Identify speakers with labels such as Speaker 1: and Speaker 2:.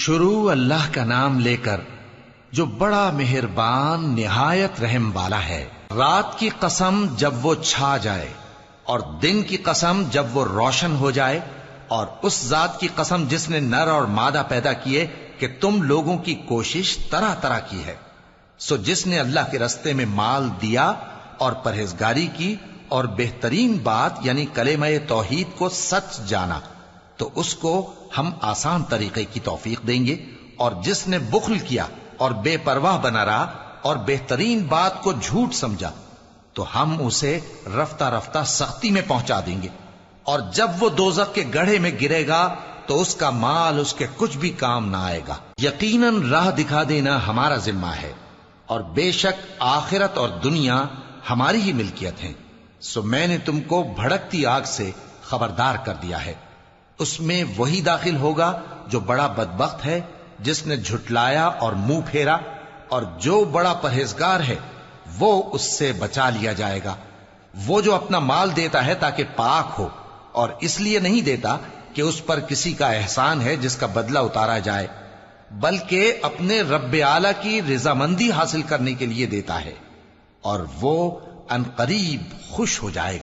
Speaker 1: شروع اللہ کا نام لے کر جو بڑا مہربان نہایت رحم والا ہے۔ رات کی قسم جب وہ چھا جائے اور دن کی قسم جب وہ روشن ہو جائے، اور اس ذات کی قسم جس نے نر اور مادہ پیدا کیے کہ تم لوگوں کی کوشش طرح طرح کی ہے۔ سو جس نے اللہ کے رستے میں مال دیا اور پرہیزگاری کی اور بہترین بات یعنی کلمہ توحید کو سچ جانا، تو اس کو ہم آسان طریقے کی توفیق دیں گے، اور جس نے بخل کیا اور بے پرواہ بنا رہا اور بہترین بات کو جھوٹ سمجھا، تو ہم اسے رفتہ رفتہ سختی میں پہنچا دیں گے، اور جب وہ دوزخ کے گڑھے میں گرے گا تو اس کا مال اس کے کچھ بھی کام نہ آئے گا۔ یقیناً راہ دکھا دینا ہمارا ذمہ ہے، اور بے شک آخرت اور دنیا ہماری ہی ملکیت ہیں۔ سو میں نے تم کو بھڑکتی آگ سے خبردار کر دیا ہے، اس میں وہی داخل ہوگا جو بڑا بدبخت ہے، جس نے جھٹلایا اور منہ پھیرا، اور جو بڑا پرہیزگار ہے وہ اس سے بچا لیا جائے گا۔ وہ جو اپنا مال دیتا ہے تاکہ پاک ہو، اور اس لیے نہیں دیتا کہ اس پر کسی کا احسان ہے جس کا بدلہ اتارا جائے، بلکہ اپنے رب اعلی کی رضامندی حاصل کرنے کے لیے دیتا ہے، اور وہ ان قریب خوش ہو جائے گا۔